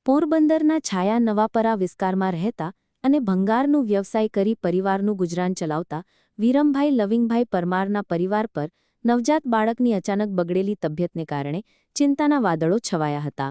પોરબંદરના છાયા નવાપરા વિસ્તારમાં રહેતા અને ભંગારનું વ્યવસાય કરી પરિવારનું ગુજરાન ચલાવતા વીરમભાઈ લવિંગભાઈ પરમારના પરિવાર પર નવજાત બાળકની અચાનક બગડેલી તબિયતને કારણે ચિંતાના વાદળો છવાયા હતા।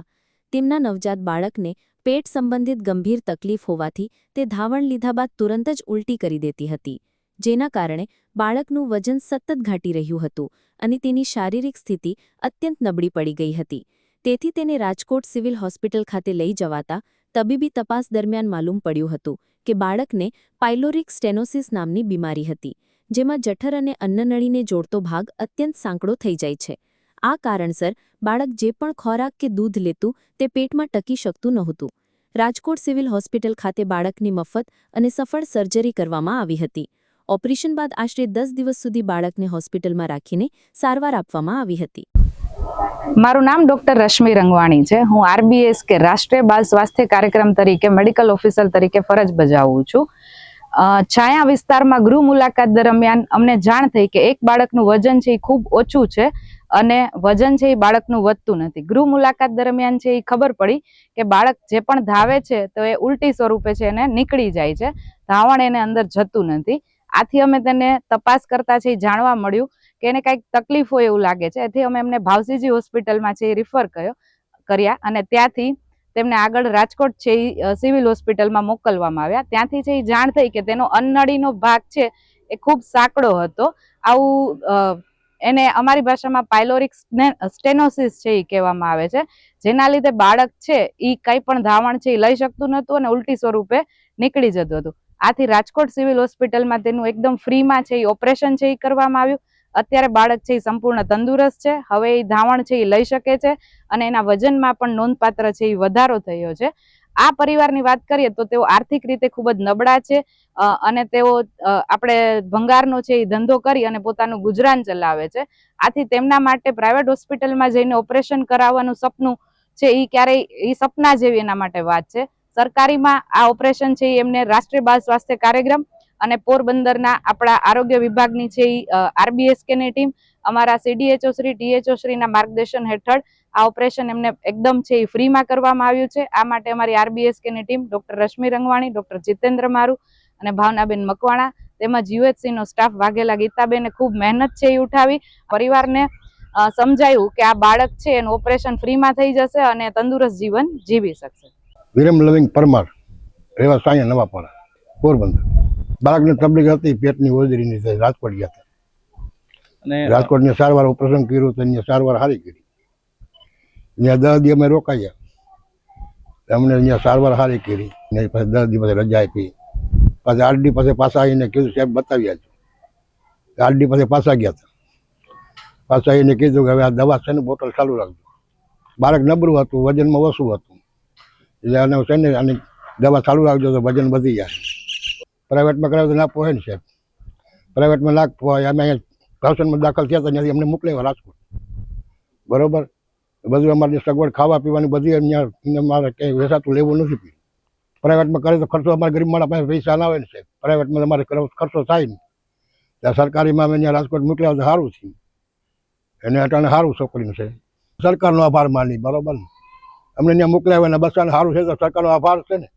તેમના નવજાત બાળકને પેટ સંબંધિત ગંભીર તકલીફ હોવાથી તે ધાવણ લીધા બાદ તુરંત જ ઉલટી કરી દેતી હતી, જેના કારણે બાળકનું વજન સતત ઘટી રહ્યું હતું અને તેની શારીરિક સ્થિતિ અત્યંત નબળી પડી ગઈ હતી। તેથી તેને રાજકોટ સિવિલ હોસ્પિટલ ખાતે લઈ જવાતા તબીબી તપાસ દરમિયાન માલુમ પડ્યું હતું કે બાળકને પાયલોરિક સ્ટેનોસિસ નામની બીમારી હતી, જેમાં જઠર અને અન્નનળીને જોડતો ભાગ અત્યંત સાંકડો થઈ જાય છે। આ કારણસર બાળક જે પણ ખોરાક કે દૂધ લેતું તે પેટમાં ટકી શકતું નહોતું। રાજકોટ સિવિલ હોસ્પિટલ ખાતે બાળકની મફત અને સફળ સર્જરી કરવામાં આવી હતી। ઓપરેશન બાદ આશરે 10 દિવસ સુધી બાળકને હોસ્પિટલમાં રાખીને સારવાર આપવામાં આવી હતી। મારું નામ ડોક્ટર રશ્મિ રંગવાણી છે। હું RBS કે રાષ્ટ્રીય બાળ સ્વાસ્થ્ય કાર્યક્રમ તરીકે મેડિકલ ઓફિસર તરીકે ફરજ બજાવું છું। છાયા વિસ્તારમાં ગૃહ મુલાકાત દરમિયાન અમને જાણ થઈ કે એક બાળકનું વજન છે એ ખૂબ ઓછું છે અને વજન છે એ બાળકનું વધતું નથી। ગૃહ મુલાકાત દરમિયાન છે એ ખબર પડી કે બાળક જે પણ ધાવે છે તો એ ઉલટી સ્વરૂપે છે એને નીકળી જાય છે, ધાવણ એને અંદર જતું નથી। આથી અમે તેને તપાસ કરતા છે જાણવા મળ્યું કે એને કંઈક તકલીફ હોય એવું લાગે છે। એથી અમે એમને ભાવસીજી હોસ્પિટલમાં છે એ રિફર કર્યા અને ત્યાંથી તેમને આગળ રાજકોટ છે એ સિવિલ હોસ્પિટલમાં મોકલવામાં આવ્યા। ત્યાંથી છે એ જાણ થઈ કે તેનો અન્નનળીનો ભાગ છે એ ખૂબ સાંકડો હતો। આવું એને અમારી ભાષામાં પાયલોરિક સ્ટેનોસિસ છે એ કહેવામાં આવે છે, જેના લીધે બાળક છે એ કંઈ પણ ધાવણ છે એ લઈ શકતું નહોતું અને ઉલટી સ્વરૂપે નીકળી જતું હતું। આથી રાજકોટ સિવિલ હોસ્પિટલમાં તેનું એકદમ ફ્રીમાં છે એ ઓપરેશન છે એ કરવામાં આવ્યું। અત્યારે બાળક છે એ સંપૂર્ણ તંદુરસ્ત છે, હવે એ ધાવણ છે એ લઈ શકે છે અને એના વજનમાં પણ નોંધપાત્ર છે એ વધારો થયો છે। આ પરિવારની વાત કરીએ તો તેઓ આર્થિક રીતે ખૂબ જ નબળા છે અને તેઓ આપણે ભંગારનો છે એ ધંધો કરી અને પોતાનું ગુજરાન ચલાવે છે। આથી તેમના માટે પ્રાઇવેટ હોસ્પિટલમાં જઈને ઓપરેશન કરાવવાનું સપનું છે એ ક્યારેય એ સપના જેવી એના માટે વાત છે। સરકારીમાં આ ઓપરેશન છે એમને રાષ્ટ્રીય બાળ સ્વાસ્થ્ય કાર્યક્રમ અને પોરબંદરના આપણા આરોગ્ય વિભાગની છે RBS ની ટીમ, અમારા CDHO શ્રી THO શ્રીના માર્ગદર્શન હેઠળ આ ઓપરેશન એમને એકદમ છે એ ફ્રીમાં કરવામાં આવ્યું છે। આ માટે અમારી RBS ની team doctor Rashmi Rangwani, doctor Jitendra Maru અને ભાવનાબેન મકવાણા તેમજ UHC નો સ્ટાફ વાઘેલા ગીતાબેને ખૂબ મહેનત છે એ ઉઠાવી પરિવારને સમજાયું કે આ બાળક છે એનું ઓપરેશન ફ્રીમાં થઈ જશે અને તંદુરસ્ત જીવન જીવી શકશે। વીરમ લવિંગ પરમાર, રહેવા છાયા નવાપરા, પોરબંદર। બાળકને તકલીફ હતી પેટની હોજરીની, રાજકોટ ગયા હતા અને રાજકોટની સારવાર ઓપરેશન કર્યું તો અહીંયા સારવાર સારી કરી। ત્યાં 10 દિવસ અમે રોકાયા, અમને અહીંયા સારવાર સારી કરી ને પછી 10 દિવસ રજા આપી। પછી 8 દિવસ પછી પાછા આવીને કીધું સાહેબ બતાવી આવજો। 8 દિવસ પછી પાછા ગયા હતા, પાછા આવીને કીધું કે હવે આ દવા છે ને બોટલ ચાલુ રાખજો। બાળક નબળું હતું, વજનમાં ઓછું હતું, એટલે આને છે ને આની દવા ચાલુ રાખજો તો વજન વધી જાય। પ્રાઇવેટમાં કરાવે તો ના પોહે ને સાહેબ, પ્રાઇવેટમાં ના પોહાય। અમે અહીંયા ભાવસનમાં દાખલ થયા હતા ત્યાંથી અમને મોકલ્યા રાજકોટ, બરોબર। બધું અમારી સગવડ ખાવા પીવાની બધી અહીંયા મારે કંઈ વેચાતું લેવું નથી। પ્રાઇવેટમાં કરે તો ખર્ચો અમારા ગરીબ માણસ પાસે પૈસા ના હોય ને સાહેબ, પ્રાઇવેટમાં અમારે ખર્ચો થાય ને। ત્યાં સરકારીમાં અમે અહીંયા રાજકોટ મોકલ્યા તો સારું છે, એને અટાણે સારું છોકરીનું છે। સરકારનો આભાર માની, બરોબર ને, અમને અહીંયા મોકલ્યા હોય ને બસાને સારું છે તો સરકારનો આભાર છે ને।